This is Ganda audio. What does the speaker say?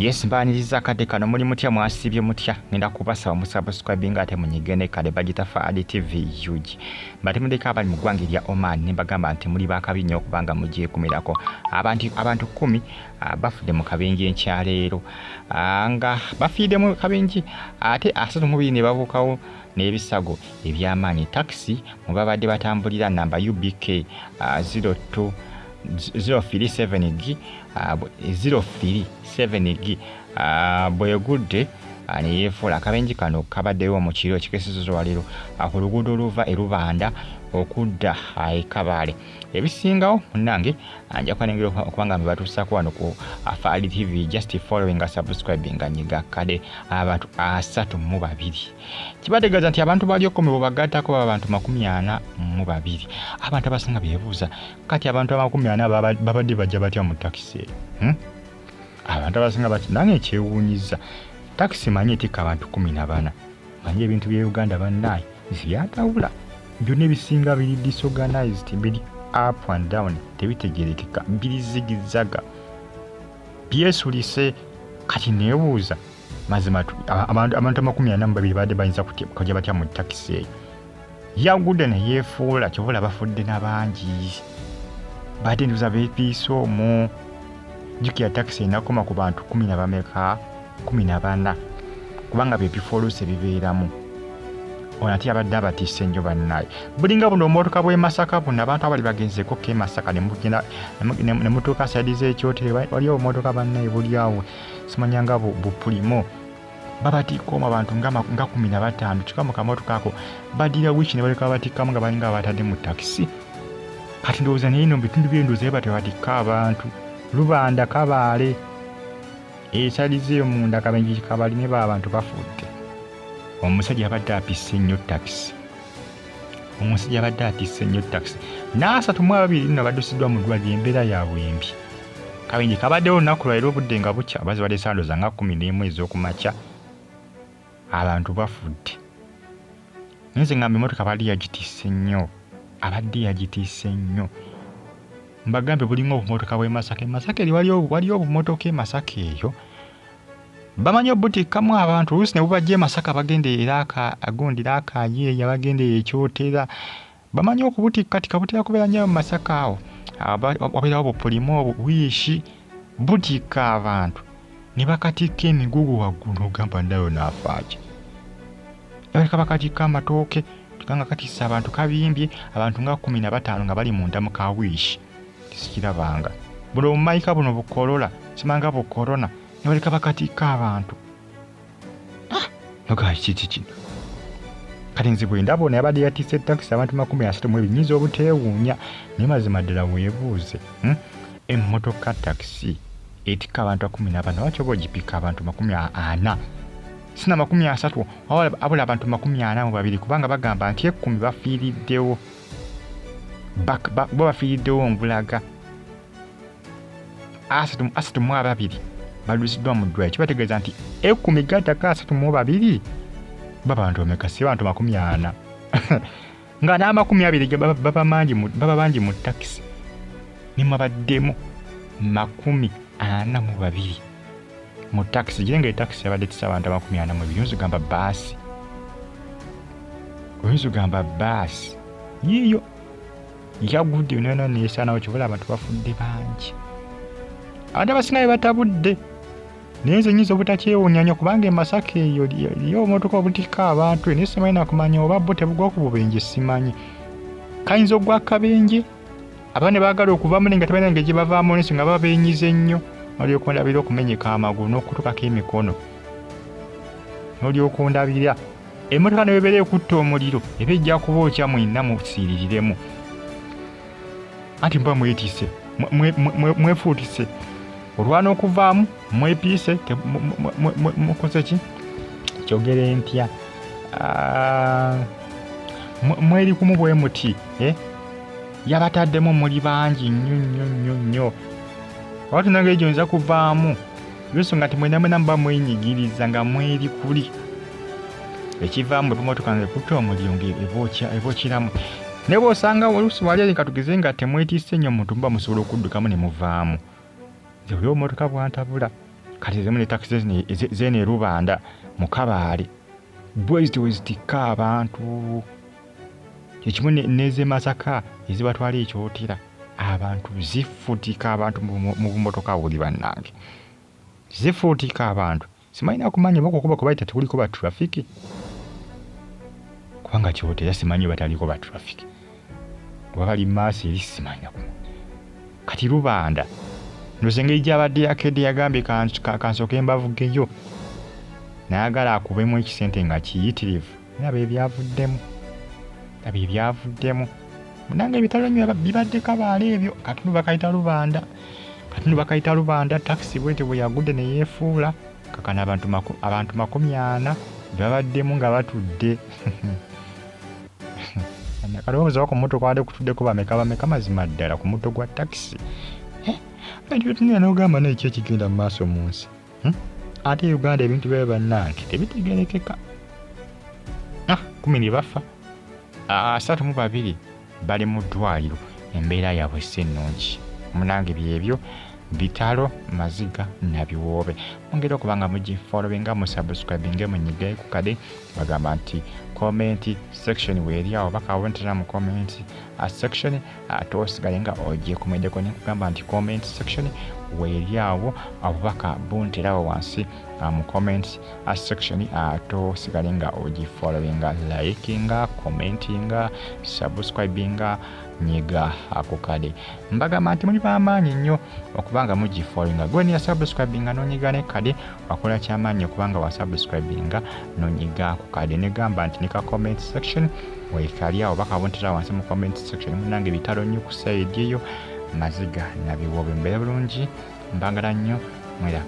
Yes, mbaniriza kade kano muli mutya mwasibye mutya ngenda kubasaba musubscribing ate munyigene kale bagita Faadi TV yuji. Bati mudeka abali mugwange lya Oman nembagamba nti muli bakabinyo okubanga mujye kumirako. Abantu 10 bafudde mu kabenje enkyaleero. Nga bafide mu kabenje ate asatu mubiri ne babukawo n'ebisago ebyamaanyi. Taxi mubabadde batambulira namba UBK 02 037G 037G Eguude Neeyefula akabenje kano kabaddewo mu kiro ekikesezo walero ku luguudo oluva Rubanda okudda Kabale. Ebisingawo munnange anja kwanengera okubanga mbatuusako wano ku Faadi TV just following subscribing nyiga kade abantu 32 kibategeeza nti abantu bali okomebwa bagattako abantu 42 abantu abasinga beebuuza kati abantu 40 babadde bajja batya mu taxi abantu abasinga bati nange ekyewuunyiza taxi manyi etikka abantu 14 manyi ebintu bya Uganda bannaye byatawula byonna ebisinga biri disorganized biri up and down tebitegerekeka biri zigizaga byesulise kati neebuuza mazima abantu 42 badde bayinza kujja batya mu taxi Eguude Neeyefula kyobola bafudde n'abangi badde nduza beepiiso mu jukira taxi nakoma ku bantu 14 kubanga beepifolose bibeeramu onati abadde abatisse nnyo bannaye bulinga buno omotoka bwe Masaka buno abantu abali bagenzeko ke Masaka ne mutuuka saidi z'ekyotere waliwo omotoka bannaye buli awo simanyanga bupulimo babatikoma abantu nga 15 kika mu kamotoka ako badira wichi ne baleka batikkamu nga balinga abatadde mu taxi kati ndowooza naye no bitundu by'endoozi bate batikka abantu Rubanda Kabale esalize munda kabenji Kabale ne abantu bafudde omusajja abadde apisse nnyo taxi n'asatu mu ababiri nno baddusiddwa mu ddwaliro embeera yaabwe embi kabenji kabaddewo olunaku lwaliro obudde nga bukya bazibadde sandoza nga 11 ez'okumakya abantu bafudde nze ngamba emmotoka abadde yagitiise nnyo mbagambe bulinga obumotoka bwe Masaka eri waliwo obumotoka e Masaka eyo bamanyi obutikkamu abantu oluusi ne bubajja e Masaka bagende era agondera akayeeya bagende ekyotera bamanyi okubutikkatika butera kubeera nnyo mu Masaka awo wabeerawo bupulimo obwiishi butikka abantu ne bakatikka emigugu waggulu ogamba ndayo n'afaaja baleka bakatikka amatooke tuganga katissa abantu kabimbye abantu nga 15 nga bali munda mu kawiishi tisikirabanga buno omumayika buno bukolola simanga bukorona ne baleka bakatikka abantu noga kiki kati nze bwe ndabona yabadde yatisse taxi abantu 32 nyinza obuteewuunya naye mazima ddala weebuuze emmotoka taxi etikka abantu 14 lwaki oba ogipika abantu 40 sina 30 abula abantu 42 kubanga bagamba nti 10 bafiiriddewo bo bafiiriddewo ngulaga asatu mu ababiri balusiddwa mu ddwaliro kibategeeza nti 10 gattaka 32 babantu omekasi bantu 40 nga n'20 baba bangi mu taxi nimubaddemu 42 mu taxi girenga etaxi yabadde tisa abantu 40 oyinza ogamba baasi yiyo Eguude nona neesanawo kibula abantu bafudde bangi abantu abasinga batabudde naye nze nyinza obutakyewuunya nnyo kubanga e Masaka eyo yo omotoka obutikka abantu naye simanyi nakumanya oba bo tebugwa ku bubenje simanyi kayinza ogwa kabenje abaana ne baagala okuvaamu naye nga tebalina ngeri gye bavaamu n'ensi nga babeenyize nnyo n'olyoka ondabira okumenyeka amagulu n'okutukako emikono n'olyoka ondabira emmotoka ne webeera ekutta omuliro eba ejja kubookya mwenna musiiriremu anti muba mwetiise mwefuutise olwana okuvaamu mwepiise mukoze ki kyogere ntya mweri kumu bwe muti yabataddemu muli bangi nnyo watu nange ejo nza kuvaamu ensonga nti mwenna muba mwenyigiriza nga mweri kuli ekivaamu ebimotoka nga ekutta omuliro ng'ebookiramu naye bw'osanga oluusi wali katugeze nga temwetiise nnyo muntu muba musobola okuddukamu ne muvaamu oli omotoka bwantabula kati zimu ne taxi zene Rubanda mu Kabale bwezitika abantu ekimu neze Masaka ezibatwala ekyotera abantu zifutika abantu mu bumotoka buli bannange zifutika abantu simanyi kumanya bokuba kubaita tekuliko ba traffic kubanga kyotera simanyi bataliko ba traffic wabali maasi eri simanyi kati Rubanda nozenge ijabadde yakede yagambe kansoke embavugeyo nayagala akubemu ekisente nga kiyitirivu nabe byavuddemu munange ebitalo nnyo bibadde Kabale ebyo katundu bakayita Rubanda taxi bwete bwe Eguude Neeyefula kakana abantu 40 babaddemu nga batudde nakalowooza ku moto kwade kutuddeko bameka mazima ddala ku moto gwa taxi ebintu tunira n'ogamba n'ekyo ekigenda mu maaso mu nsi ate Uganda ebintu byabe bannange tebitegerekeka 10 bafa 32 bali mu ddwaliro embeera yaabwe si nnungi munange byebyo bitalo Maziiga nabiwoobe ongera okubanga mugifollowinga mu subscribinge munyigayo ku kade bagamba nti comment section weeri awo bakawontera mu comment section tosigale nga ogiye kumwendeko nekugamba nti comment section weeri awo abubaka bunterawo wansi mu comment section tosigale nga ogifollowinga likinga commentinga subscribinga nyiga akukade mbagamba nti muli bamaanyi nnyo okubanga mugifollowinga gwe niya subscribinga nonyiga ne kade wakola kyamaanyi okubanga wa subscribinga nonyiga akukade negamba nti nika comment section weekali awo bakabontera wansi mu comment section munange bitalo nnyo ku side eyo Maziiga nabiwoobe mbeera bulungi mbagala nnyo mwera